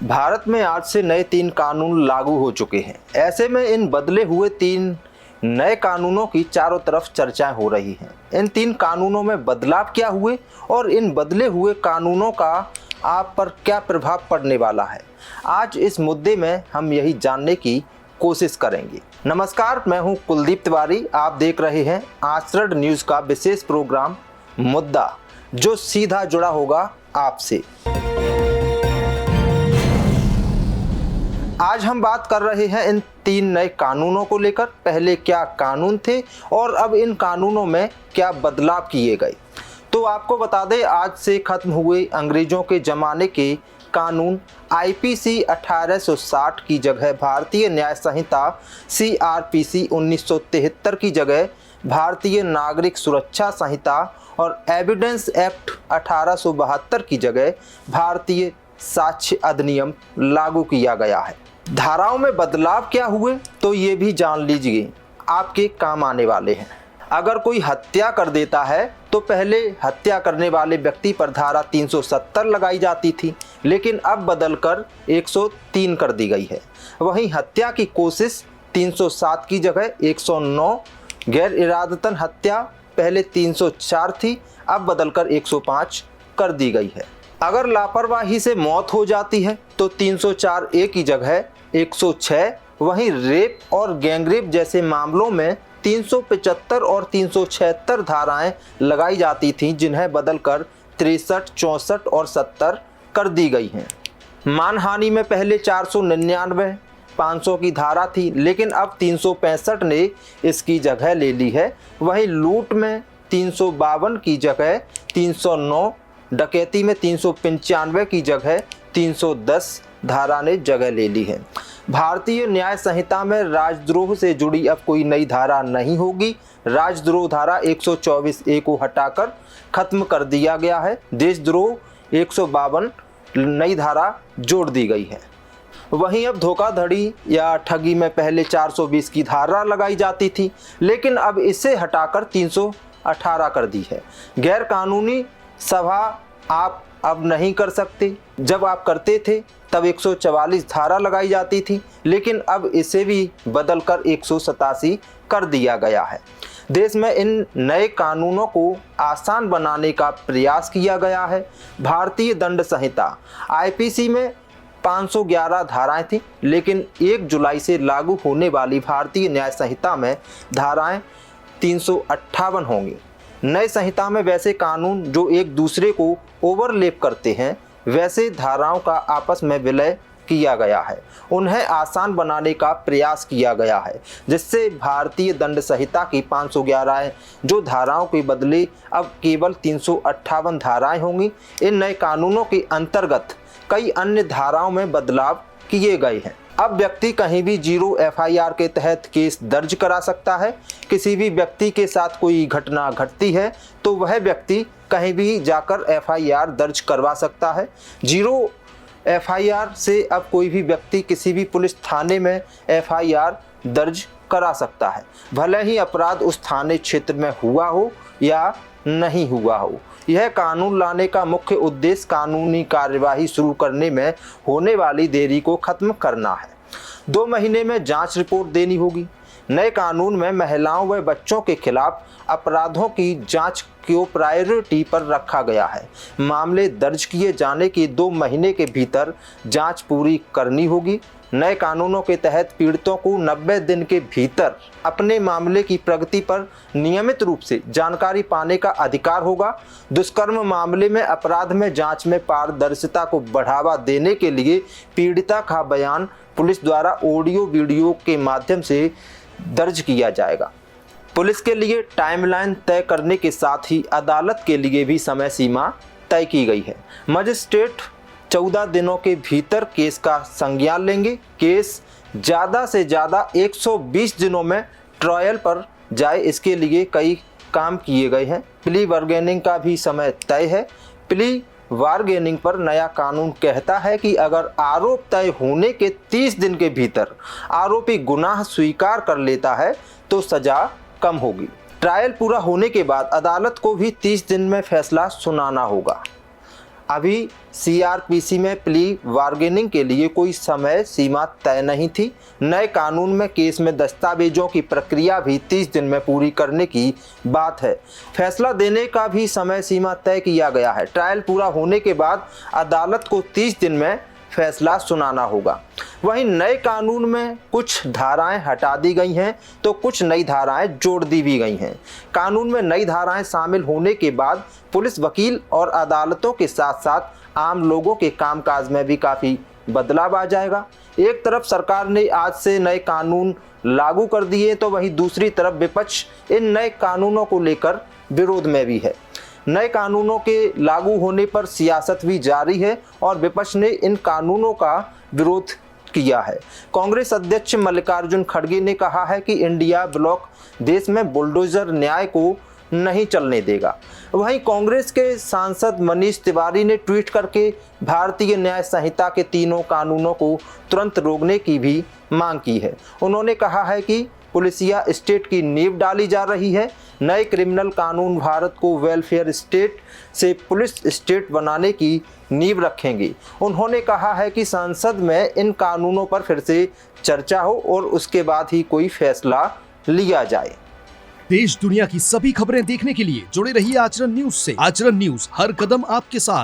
भारत में आज से नए 3 कानून लागू हो चुके हैं। ऐसे में इन बदले हुए 3 नए कानूनों की चारों तरफ चर्चाएं हो रही हैं। इन 3 कानूनों में बदलाव क्या हुए और इन बदले हुए कानूनों का आप पर क्या प्रभाव पड़ने वाला है, आज इस मुद्दे में हम यही जानने की कोशिश करेंगे। नमस्कार, मैं हूं कुलदीप तिवारी। आप देख रहे हैं आचरण न्यूज़ का विशेष प्रोग्राम मुद्दा, जो सीधा जुड़ा होगा आपसे। आज हम बात कर रहे हैं इन 3 नए कानूनों को लेकर। पहले क्या कानून थे और अब इन कानूनों में क्या बदलाव किए गए। तो आपको बता दें, आज से खत्म हुए अंग्रेजों के ज़माने के कानून आईपीसी 1860 की जगह भारतीय न्याय संहिता सीआरपीसी 1973 की जगह भारतीय नागरिक सुरक्षा संहिता और एविडेंस एक्ट 1872 की जगह भारतीय साक्ष्य अधिनियम लागू किया गया है। धाराओं में बदलाव क्या हुए तो ये भी जान लीजिए, आपके काम आने वाले हैं। अगर कोई हत्या कर देता है तो पहले हत्या करने वाले व्यक्ति पर धारा 370 लगाई जाती थी, लेकिन अब बदलकर 103 कर दी गई है। वहीं हत्या की कोशिश 307 की जगह 109, गैर इरादतन हत्या पहले 304 थी, अब बदलकर 105 कर दी गई है। अगर लापरवाही से मौत हो जाती है तो 304 ए की जगह 106, वहीं रेप और गैंगरेप जैसे मामलों में 375 और 376 धाराएं लगाई जाती थीं, जिन्हें बदलकर 63, 64 और 70 कर दी गई हैं। मानहानि में पहले 499, 500 की धारा थी, लेकिन अब 365 ने इसकी जगह ले ली है। वहीं लूट में 352 की जगह 309, डकैती में 395 की जगह 310 धारा ने जगह ले ली है। भारतीय न्याय संहिता में राजद्रोह से जुड़ी अब कोई नई धारा नहीं होगी। राजद्रोह धारा 124 ए को हटाकर खत्म कर दिया गया है। देशद्रोह 152 नई धारा जोड़ दी गई है। वहीं अब धोखाधड़ी या ठगी में पहले 420 की धारा लगाई जाती थी, लेकिन अब इसे हटाकर 318 कर दी है। गैर कानूनी सभा आप अब नहीं कर सकते। जब आप करते थे तब 144 धारा लगाई जाती थी, लेकिन अब इसे भी बदलकर 187 कर दिया गया है। देश में इन नए कानूनों को आसान बनाने का प्रयास किया गया है। भारतीय दंड संहिता आईपीसी में 511 धाराएं थीं, लेकिन 1 जुलाई से लागू होने वाली भारतीय न्याय संहिता में धाराएं 358 होंगी। नए संहिता में वैसे कानून जो एक दूसरे को ओवरलैप करते हैं, वैसे धाराओं का आपस में विलय किया गया है। उन्हें आसान बनाने का प्रयास किया गया है, जिससे भारतीय दंड संहिता की 511 जो धाराओं के बदले अब केवल 358 धाराएं होंगी। इन नए कानूनों के अंतर्गत कई अन्य धाराओं में बदलाव किए गए हैं। अब व्यक्ति कहीं भी 0 एफआईआर के तहत केस दर्ज करा सकता है। किसी भी व्यक्ति के साथ कोई घटना घटती है तो वह व्यक्ति कहीं भी जाकर एफआईआर दर्ज करवा सकता है। 0 एफआईआर से अब कोई भी व्यक्ति किसी भी पुलिस थाने में एफआईआर दर्ज करा सकता है, भले ही अपराध उस थाने क्षेत्र में हुआ हो या नहीं हुआ हो। यह कानून लाने का मुख्य उद्देश्य कानूनी कार्यवाही शुरू करने में होने वाली देरी को खत्म करना है। 2 महीने में जांच रिपोर्ट देनी होगी। नए कानून में महिलाओं व बच्चों के खिलाफ अपराधों की जांच को प्रायोरिटी पर रखा गया है। मामले दर्ज किए जाने के 2 महीने के भीतर जांच पूरी करनी होगी। नए कानूनों के तहत पीड़ितों को 90 दिन के भीतर अपने मामले की प्रगति पर नियमित रूप से जानकारी पाने का अधिकार होगा। दुष्कर्म मामले में अपराध में जांच में पारदर्शिता को बढ़ावा देने के लिए पीड़िता का बयान पुलिस द्वारा ऑडियो वीडियो के माध्यम से दर्ज किया जाएगा। पुलिस के लिए टाइमलाइन तय करने के साथ ही अदालत के लिए भी समय सीमा तय की गई है। मजिस्ट्रेट 14 दिनों के भीतर केस का संज्ञान लेंगे। केस ज़्यादा से ज़्यादा 120 दिनों में ट्रायल पर जाए, इसके लिए कई काम किए गए हैं। प्ली बार्गेनिंग का भी समय तय है। प्ली बार्गेनिंग पर नया कानून कहता है कि अगर आरोप तय होने के 30 दिन के भीतर आरोपी गुनाह स्वीकार कर लेता है तो सज़ा कम होगी। ट्रायल पूरा होने के बाद अदालत को भी 30 दिन में फैसला सुनाना होगा। अभी सीआरपीसी में प्ली बार्गेनिंग के लिए कोई समय सीमा तय नहीं थी। नए कानून में केस में दस्तावेजों की प्रक्रिया भी 30 दिन में पूरी करने की बात है। फैसला देने का भी समय सीमा तय किया गया है। ट्रायल पूरा होने के बाद अदालत को 30 दिन में फैसला सुनाना होगा। वहीं नए कानून में कुछ धाराएं हटा दी गई हैं तो कुछ नई धाराएं जोड़ दी भी गई हैं। कानून में नई धाराएं शामिल होने के बाद पुलिस, वकील और अदालतों के साथ साथ आम लोगों के कामकाज में भी काफ़ी बदलाव आ जाएगा। एक तरफ सरकार ने आज से नए कानून लागू कर दिए तो वहीं दूसरी तरफ विपक्ष इन नए कानूनों को लेकर विरोध में भी है। नए कानूनों के लागू होने पर सियासत भी जारी है और विपक्ष ने इन कानूनों का विरोध किया है। कांग्रेस अध्यक्ष मल्लिकार्जुन खड़गे ने कहा है कि इंडिया ब्लॉक देश में बुलडोजर न्याय को नहीं चलने देगा। वहीं कांग्रेस के सांसद मनीष तिवारी ने ट्वीट करके भारतीय न्याय संहिता के तीनों कानूनों को तुरंत रोकने की भी मांग की है। उन्होंने कहा है कि पुलिसिया स्टेट की नींव डाली जा रही है। नए क्रिमिनल कानून भारत को वेलफेयर स्टेट से पुलिस स्टेट बनाने की नींव रखेंगे। उन्होंने कहा है कि संसद में इन कानूनों पर फिर से चर्चा हो और उसके बाद ही कोई फैसला लिया जाए। देश दुनिया की सभी खबरें देखने के लिए जुड़े रहिए आचरण न्यूज से। आचरण न्यूज, हर कदम आपके साथ।